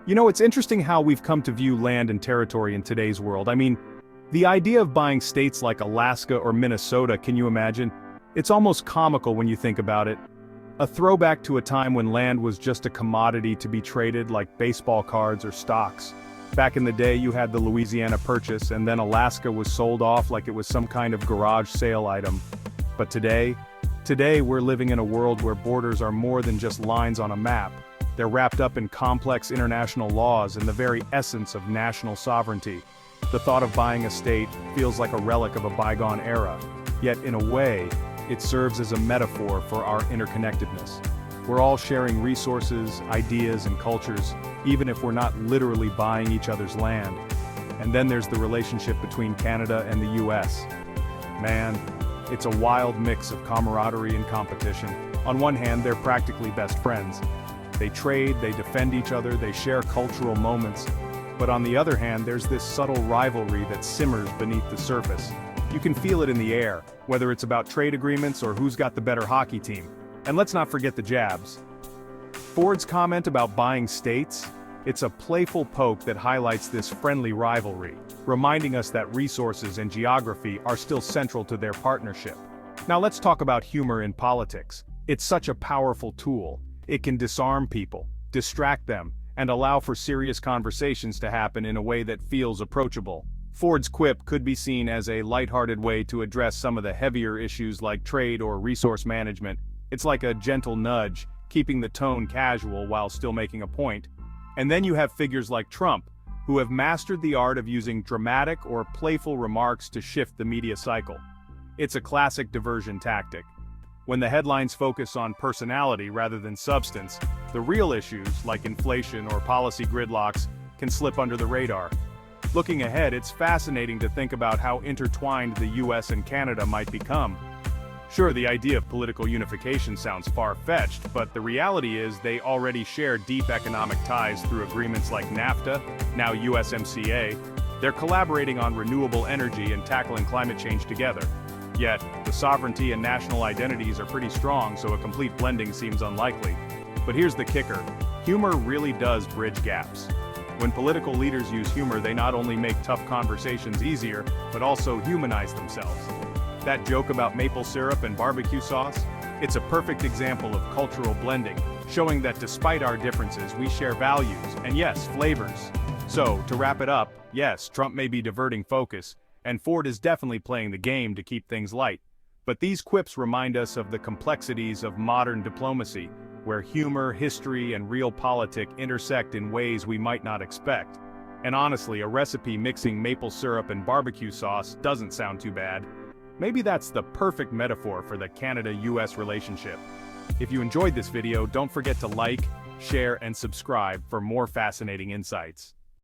You know, it's interesting how we've come to view land and territory in today's world. I mean, the idea of buying states like Alaska or Minnesota, can you imagine? It's almost comical when you think about it. A throwback to a time when land was just a commodity to be traded like baseball cards or stocks. Back in the day, you had the Louisiana Purchase, and then Alaska was sold off like it was some kind of garage sale item. But today we're living in a world where borders are more than just lines on a map. They're wrapped up in complex international laws and the very essence of national sovereignty. The thought of buying a state feels like a relic of a bygone era, yet in a way, it serves as a metaphor for our interconnectedness. We're all sharing resources, ideas, and cultures, even if we're not literally buying each other's land. And then there's the relationship between Canada and the U.S. Man, it's a wild mix of camaraderie and competition. On one hand, they're practically best friends. They trade, they defend each other, they share cultural moments. But on the other hand, there's this subtle rivalry that simmers beneath the surface. You can feel it in the air, whether it's about trade agreements or who's got the better hockey team. And let's not forget the jabs. Ford's comment about buying states? It's a playful poke that highlights this friendly rivalry, reminding us that resources and geography are still central to their partnership. Now let's talk about humor in politics. It's such a powerful tool. It can disarm people, distract them, and allow for serious conversations to happen in a way that feels approachable. Ford's quip could be seen as a lighthearted way to address some of the heavier issues like trade or resource management. It's like a gentle nudge, keeping the tone casual while still making a point. And then you have figures like Trump, who have mastered the art of using dramatic or playful remarks to shift the media cycle. It's a classic diversion tactic. When the headlines focus on personality rather than substance, the real issues, like inflation or policy gridlocks, can slip under the radar. Looking ahead, it's fascinating to think about how intertwined the U.S. and Canada might become. Sure, the idea of political unification sounds far-fetched, but the reality is they already share deep economic ties through agreements like NAFTA, now USMCA. They're collaborating on renewable energy and tackling climate change together. Yet, the sovereignty and national identities are pretty strong, so a complete blending seems unlikely. But here's the kicker. Humor really does bridge gaps. When political leaders use humor, they not only make tough conversations easier, but also humanize themselves. That joke about maple syrup and barbecue sauce? It's a perfect example of cultural blending, showing that despite our differences, we share values, and yes, flavors. So, to wrap it up, yes, Trump may be diverting focus, and Ford is definitely playing the game to keep things light. But these quips remind us of the complexities of modern diplomacy, where humor, history, and realpolitik intersect in ways we might not expect. And honestly, a recipe mixing maple syrup and barbecue sauce doesn't sound too bad. Maybe that's the perfect metaphor for the Canada-US relationship. If you enjoyed this video, don't forget to like, share, and subscribe for more fascinating insights.